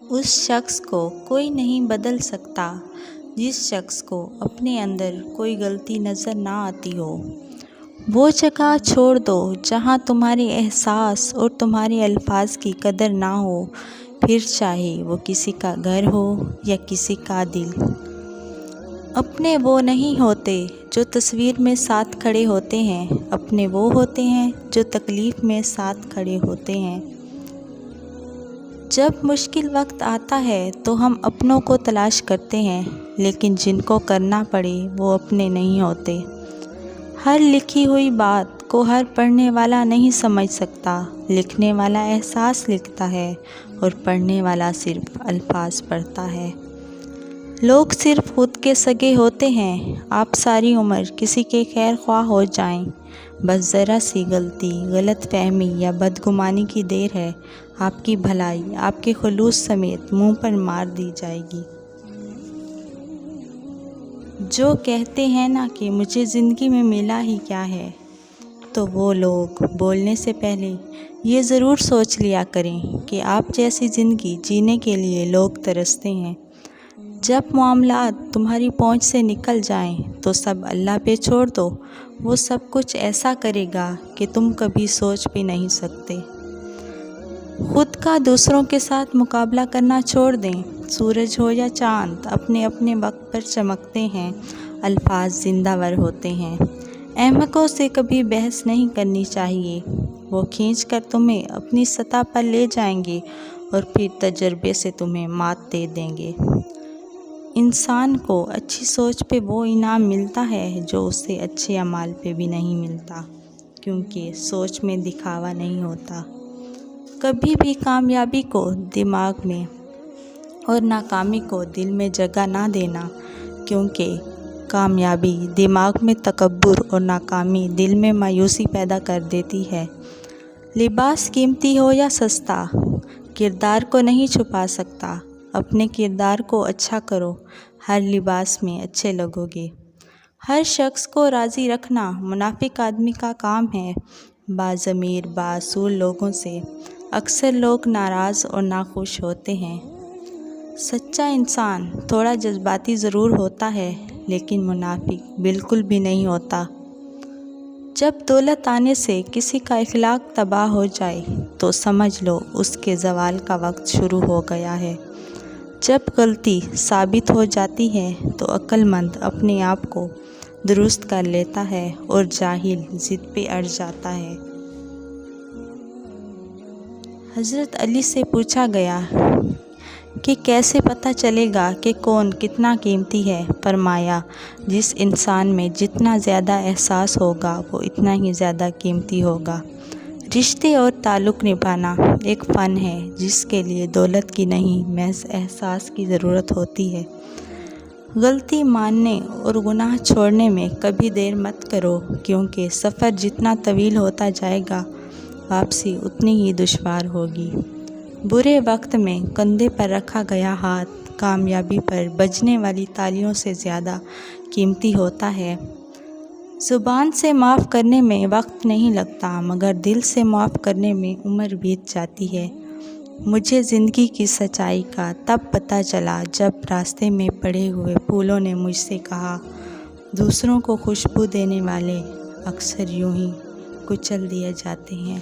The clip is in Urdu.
اس شخص کو کوئی نہیں بدل سکتا جس شخص کو اپنے اندر کوئی غلطی نظر نہ آتی ہو۔ وہ جگہ چھوڑ دو جہاں تمہارے احساس اور تمہارے الفاظ کی قدر نہ ہو، پھر چاہے وہ کسی کا گھر ہو یا کسی کا دل۔ اپنے وہ نہیں ہوتے جو تصویر میں ساتھ کھڑے ہوتے ہیں، اپنے وہ ہوتے ہیں جو تکلیف میں ساتھ کھڑے ہوتے ہیں۔ جب مشکل وقت آتا ہے تو ہم اپنوں کو تلاش کرتے ہیں، لیکن جن کو کرنا پڑے وہ اپنے نہیں ہوتے۔ ہر لکھی ہوئی بات کو ہر پڑھنے والا نہیں سمجھ سکتا۔ لکھنے والا احساس لکھتا ہے اور پڑھنے والا صرف الفاظ پڑھتا ہے۔ لوگ صرف خود کے سگے ہوتے ہیں۔ آپ ساری عمر کسی کے خیر خواہ ہو جائیں، بس ذرا سی غلطی، غلط فہمی یا بدگمانی کی دیر ہے، آپ کی بھلائی آپ کے خلوص سمیت منہ پر مار دی جائے گی۔ جو کہتے ہیں نا کہ مجھے زندگی میں ملا ہی کیا ہے، تو وہ لوگ بولنے سے پہلے یہ ضرور سوچ لیا کریں کہ آپ جیسی زندگی جینے کے لیے لوگ ترستے ہیں۔ جب معاملات تمہاری پہنچ سے نکل جائیں تو سب اللہ پہ چھوڑ دو، وہ سب کچھ ایسا کرے گا کہ تم کبھی سوچ بھی نہیں سکتے۔ خود کا دوسروں کے ساتھ مقابلہ کرنا چھوڑ دیں۔ سورج ہو یا چاند اپنے اپنے وقت پر چمکتے ہیں، الفاظ زندہ ور ہوتے ہیں۔ احمقوں سے کبھی بحث نہیں کرنی چاہیے، وہ کھینچ کر تمہیں اپنی سطح پر لے جائیں گے اور پھر تجربے سے تمہیں مات دے دیں گے۔ انسان کو اچھی سوچ پہ وہ انعام ملتا ہے جو اسے اچھے اعمال پہ بھی نہیں ملتا، کیونکہ سوچ میں دکھاوا نہیں ہوتا۔ کبھی بھی کامیابی کو دماغ میں اور ناکامی کو دل میں جگہ نہ دینا، کیونکہ کامیابی دماغ میں تکبر اور ناکامی دل میں مایوسی پیدا کر دیتی ہے۔ لباس قیمتی ہو یا سستا، کردار کو نہیں چھپا سکتا۔ اپنے کردار کو اچھا کرو، ہر لباس میں اچھے لگو گے۔ ہر شخص کو راضی رکھنا منافق آدمی کا کام ہے۔ باضمیر بااصول لوگوں سے اکثر لوگ ناراض اور ناخوش ہوتے ہیں۔ سچا انسان تھوڑا جذباتی ضرور ہوتا ہے، لیکن منافق بالکل بھی نہیں ہوتا۔ جب دولت آنے سے کسی کا اخلاق تباہ ہو جائے تو سمجھ لو اس کے زوال کا وقت شروع ہو گیا ہے۔ جب غلطی ثابت ہو جاتی ہے تو عقل مند اپنے آپ کو درست کر لیتا ہے اور جاہل ضد پہ اڑ جاتا ہے۔ حضرت علی سے پوچھا گیا کہ کیسے پتہ چلے گا کہ کون کتنا قیمتی ہے؟ فرمایا، جس انسان میں جتنا زیادہ احساس ہوگا وہ اتنا ہی زیادہ قیمتی ہوگا۔ رشتے اور تعلق نبھانا ایک فن ہے جس کے لیے دولت کی نہیں، محض احساس کی ضرورت ہوتی ہے۔ غلطی ماننے اور گناہ چھوڑنے میں کبھی دیر مت کرو، کیونکہ سفر جتنا طویل ہوتا جائے گا واپسی اتنی ہی دشوار ہوگی۔ برے وقت میں کندھے پر رکھا گیا ہاتھ کامیابی پر بجنے والی تالیوں سے زیادہ قیمتی ہوتا ہے۔ زبان سے معاف کرنے میں وقت نہیں لگتا، مگر دل سے معاف کرنے میں عمر بیت جاتی ہے۔ مجھے زندگی کی سچائی کا تب پتہ چلا جب راستے میں پڑے ہوئے پھولوں نے مجھ سے کہا، دوسروں کو خوشبو دینے والے اکثر یوں ہی کچل دیے جاتے ہیں۔